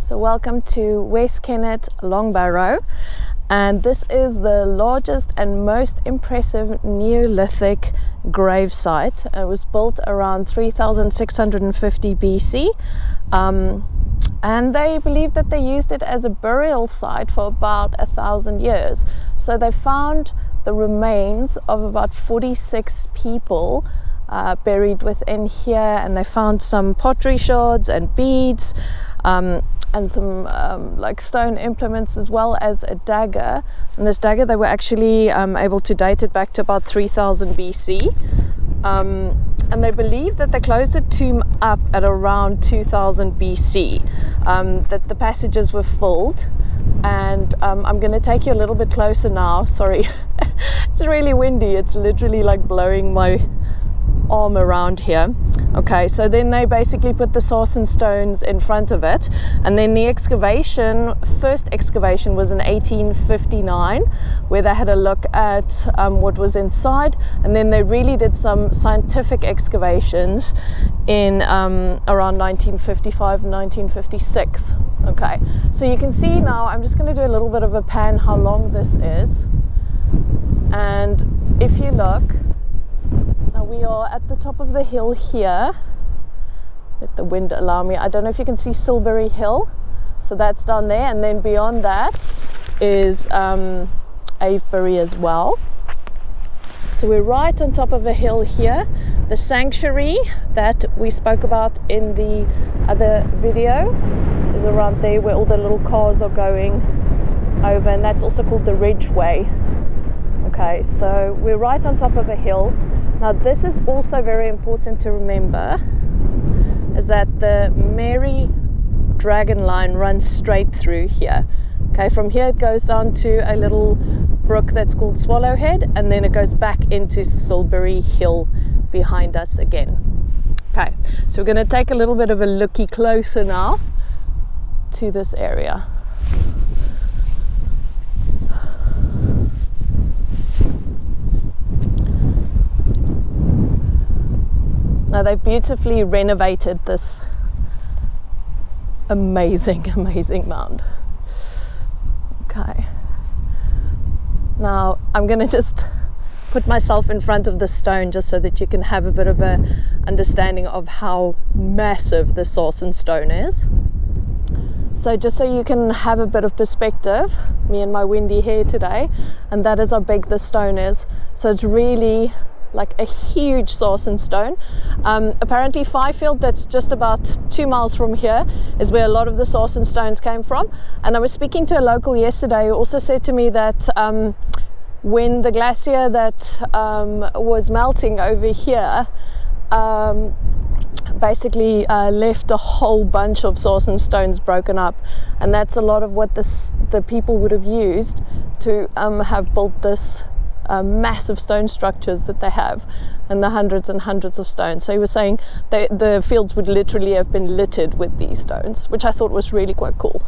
So welcome to West Kennet Long Barrow, and this is the largest and most impressive Neolithic grave site. It was built around 3650 BC, and they believe that they used it as a burial site for about 1,000 years. So they found the remains of about 46 people buried within here, and they found some pottery shards and beads, and some like stone implements, as well as a dagger. And this dagger, they were actually able to date it back to about 3000 BC, and they believe that they closed the tomb up at around 2000 BC, that the passages were filled. And I'm going to take you a little bit closer now. Sorry, it's really windy. It's literally like blowing my arm around here. Okay, so then they basically put the Sarsen stones in front of it, and then the first excavation was in 1859, where they had a look at what was inside, and then they really did some scientific excavations in around 1955 and 1956. Okay, so you can see now, I'm just going to do a little bit of a pan how long this is, and if you look, now we are at the top of the hill here. Let the wind allow me. I don't know if you can see Silbury Hill. So that's down there, and then beyond that is Avebury as well. So we're right on top of a hill here. The sanctuary that we spoke about in the other video is around there, where all the little cars are going over, and that's also called the Ridgeway. Okay, so we're right on top of a hill. Now this is also very important to remember, is that the Mary Dragon line runs straight through here. Okay, from here it goes down to a little brook that's called Swallowhead, and then it goes back into Silbury Hill behind us again. Okay, so we're going to take a little bit of a looky closer now to this area. Now they've beautifully renovated this amazing mound. Okay. Now I'm going to just put myself in front of the stone just so that you can have a bit of a understanding of how massive the Sarsen stone is. So just so you can have a bit of perspective, me and my windy hair today, and that is how big the stone is. So it's really like a huge Sarsen stone. Apparently Fifield, that's just about 2 miles from here, is where a lot of the Sarsen stones came from. And I was speaking to a local yesterday who also said to me that when the glacier that was melting over here basically left a whole bunch of Sarsen stones broken up, and that's a lot of what the people would have used to have built this massive stone structures that they have, and the hundreds and hundreds of stones. So he was saying the fields would literally have been littered with these stones, which I thought was really quite cool.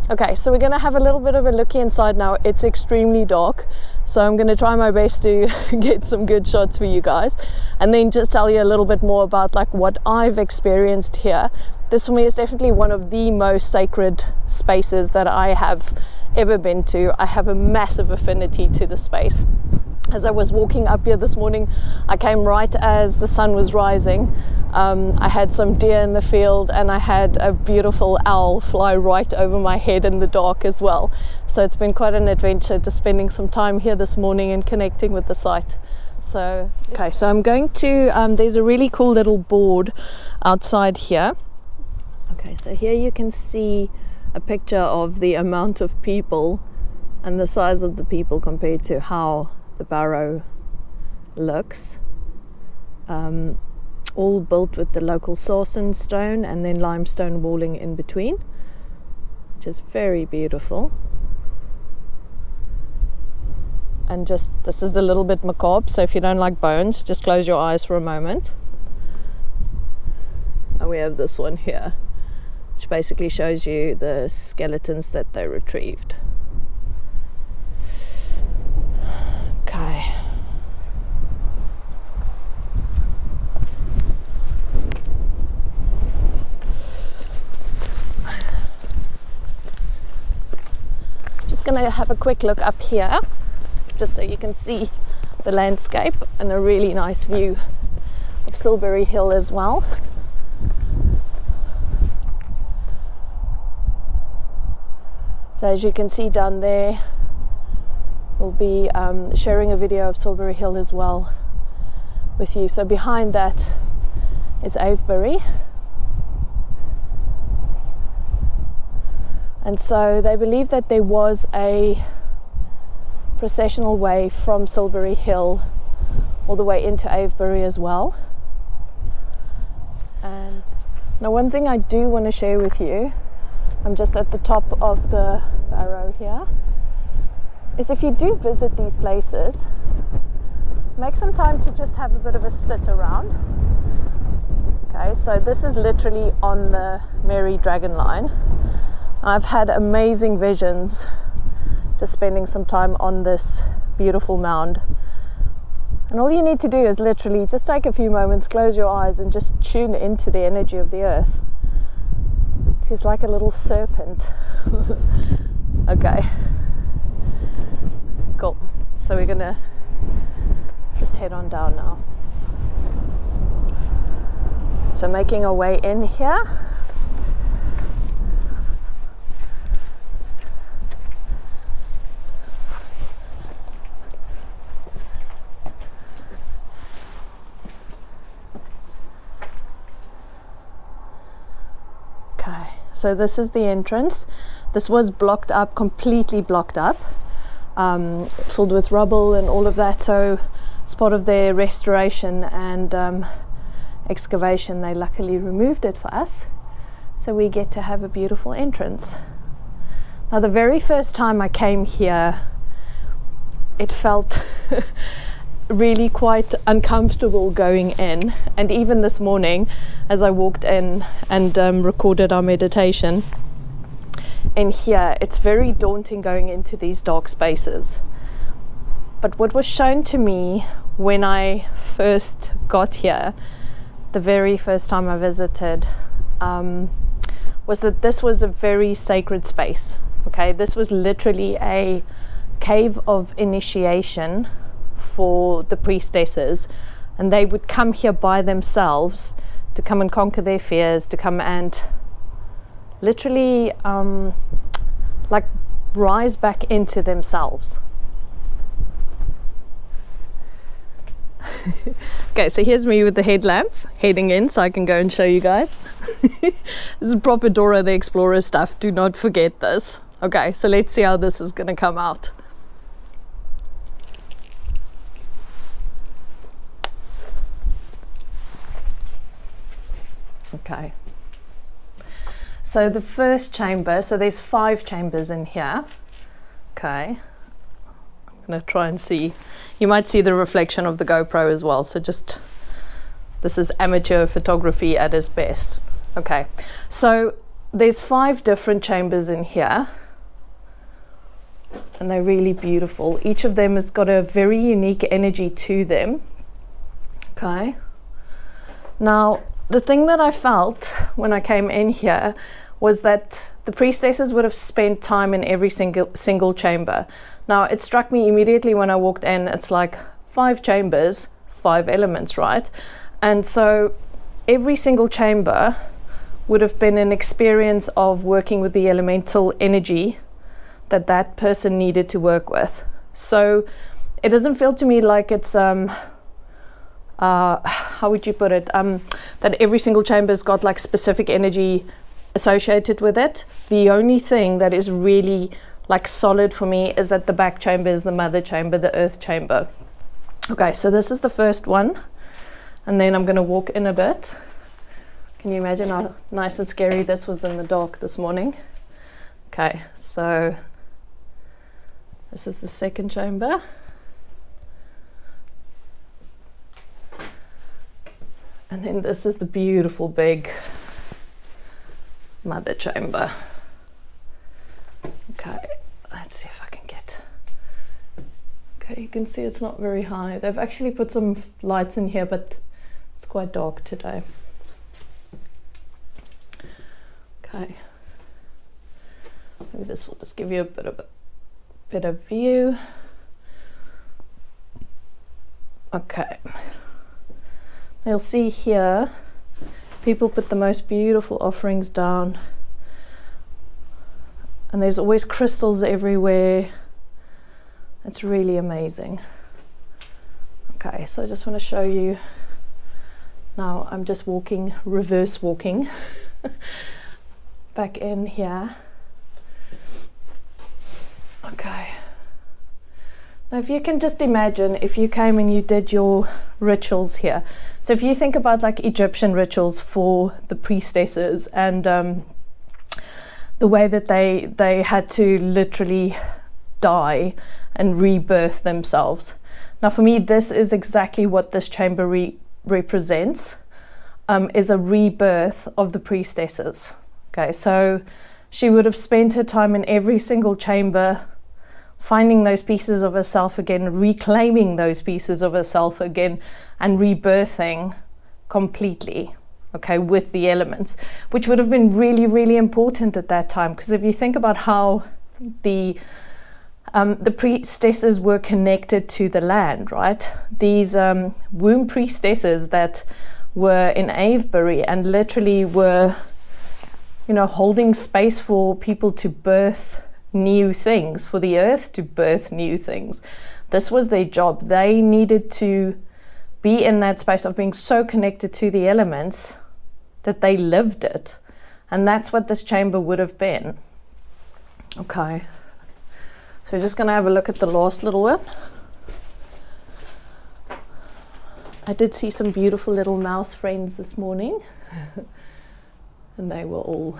Okay, so we're going to have a little bit of a looky inside now. It's extremely dark, so I'm going to try my best to get some good shots for you guys, and then just tell you a little bit more about like what I've experienced here. This for me is definitely one of the most sacred spaces that I have ever been to. I have a massive affinity to the space. As I was walking up here this morning, I came right as the sun was rising. I had some deer in the field, and I had a beautiful owl fly right over my head in the dark as well. So it's been quite an adventure just spending some time here this morning and connecting with the site. So okay, so I'm going to there's a really cool little board outside here. Okay, so here you can see a picture of the amount of people and the size of the people compared to how the barrow looks. All built with the local Sarsen stone and then limestone walling in between, which is very beautiful. And just, this is a little bit macabre, so if you don't like bones, just close your eyes for a moment. And we have this one here, which basically shows you the skeletons that they retrieved. Okay. going to have a quick look up here, just so you can see the landscape and a really nice view of Silbury Hill as well. So as you can see down there, we'll be sharing a video of Silbury Hill as well with you. So behind that is Avebury. And so they believe that there was a processional way from Silbury Hill all the way into Avebury as well. And now one thing I do want to share with you, I'm just at the top of the barrow here, is if you do visit these places, make some time to just have a bit of a sit around. Okay, so this is literally on the Mary Dragon Line. I've had amazing visions just spending some time on this beautiful mound. And all you need to do is literally just take a few moments, close your eyes and just tune into the energy of the earth. She's like a little serpent. Okay. Cool. So we're gonna just head on down now. So making our way in here. Okay, so this is the entrance. This was blocked up, completely blocked up, filled with rubble and all of that. So as part of their restoration and excavation, they luckily removed it for us. So we get to have a beautiful entrance. Now, the very first time I came here, it felt really quite uncomfortable going in, and even this morning as I walked in and recorded our meditation in here, it's very daunting going into these dark spaces. But what was shown to me when I first got here, the very first time I visited, was that this was a very sacred space. Okay, this was literally a cave of initiation for the priestesses, and they would come here by themselves to come and conquer their fears, to come and literally like rise back into themselves. Okay, so here's me with the headlamp heading in so I can go and show you guys. This is proper Dora the Explorer stuff, do not forget this. Okay, so let's see how this is going to come out. Okay, so the first chamber, so there's 5 chambers in here. Okay, I'm going to try and see, you might see the reflection of the GoPro as well, so just, this is amateur photography at its best. Okay, so there's 5 different chambers in here, and they're really beautiful. Each of them has got a very unique energy to them. Okay, now the thing that I felt when I came in here was that the priestesses would have spent time in every single chamber. Now, it struck me immediately when I walked in, it's like 5 chambers, 5 elements, right? And so every single chamber would have been an experience of working with the elemental energy that that person needed to work with. So it doesn't feel to me like it's how would you put it, that every single chamber's got like specific energy associated with it. The only thing that is really like solid for me is that the back chamber is the mother chamber, the earth chamber. Okay, so this is the first one, and then I'm going to walk in a bit. Can you imagine how nice and scary this was in the dark this morning? Okay, so this is the second chamber. And then this is the beautiful big mother chamber. Okay, let's see if I can get... Okay, you can see it's not very high. They've actually put some lights in here, but it's quite dark today. Okay. Maybe this will just give you a bit of better view. Okay, you'll see here people put the most beautiful offerings down, and there's always crystals everywhere. It's really amazing. Okay, so I just want to show you now. I'm just walking, reverse walking back in here. Okay, now if you can just imagine if you came and you did your rituals here. So if you think about like Egyptian rituals for the priestesses, and the way that they had to literally die and rebirth themselves. Now for me, this is exactly what this chamber represents, is a rebirth of the priestesses. Okay, so she would have spent her time in every single chamber, finding those pieces of herself again, reclaiming those pieces of herself again, and rebirthing completely, okay, with the elements, which would have been really, really important at that time. Because if you think about how the priestesses were connected to the land, right? These womb priestesses that were in Avebury and literally were, you know, holding space for people to birth new things, for the earth to birth new things. This was their job. They needed to be in that space of being so connected to the elements that they lived it. And that's what this chamber would have been. Okay. So we're just going to have a look at the last little one. I did see some beautiful little mouse friends this morning. And they were all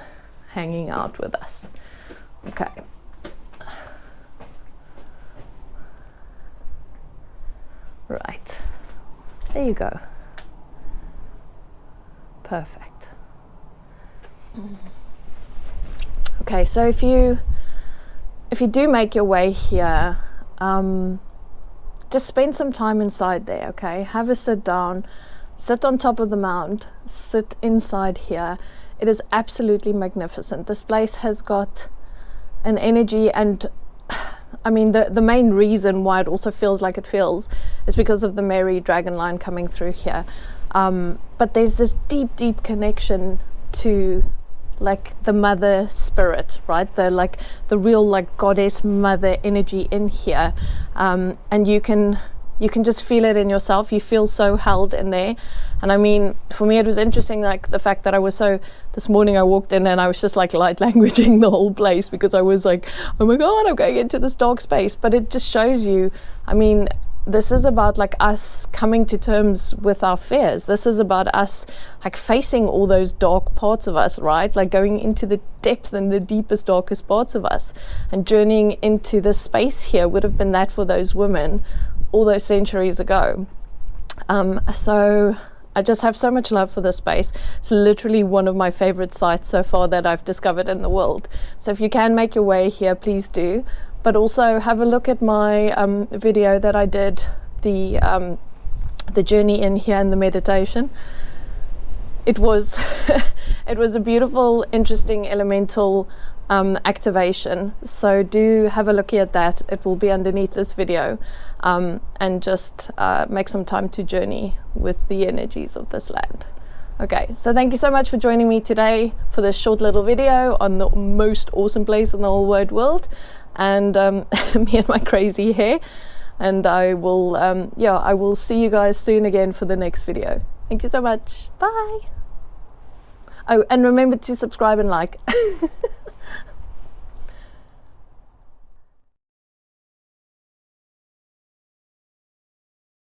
hanging out with us. Okay. Right. There you go. Perfect. Okay, so if you do make your way here, just spend some time inside there, okay? Have a sit down, sit on top of the mound, sit inside here. It is absolutely magnificent. This place has got an energy, and I mean, the main reason why it also feels like it feels is because of the Mary dragon line coming through here. But there's this deep, deep connection to like the mother spirit, right? The real like goddess mother energy in here. And you can just feel it in yourself. You feel so held in there. And I mean, for me, it was interesting, like the fact that this morning I walked in and I was just like light languaging the whole place, because I was like, oh my God, I'm going into this dark space. But it just shows you, I mean, this is about like us coming to terms with our fears. This is about us like facing all those dark parts of us, right? Like going into the depth and the deepest, darkest parts of us, and journeying into this space here would have been that for those women all those centuries ago. So I just have so much love for this space. It's literally one of my favorite sites so far that I've discovered in the world. So if you can make your way here, please do. But also have a look at my video that I did, the journey in here and the meditation. It was it was a beautiful, interesting elemental activation. So do have a look at that. It will be underneath this video, and just make some time to journey with the energies of this land. Okay, so thank you so much for joining me today for this short little video on the most awesome place in the whole wide world, and me and my crazy hair. And I will see you guys soon again for the next video. Thank you so much. Bye. Oh, and remember to subscribe and like.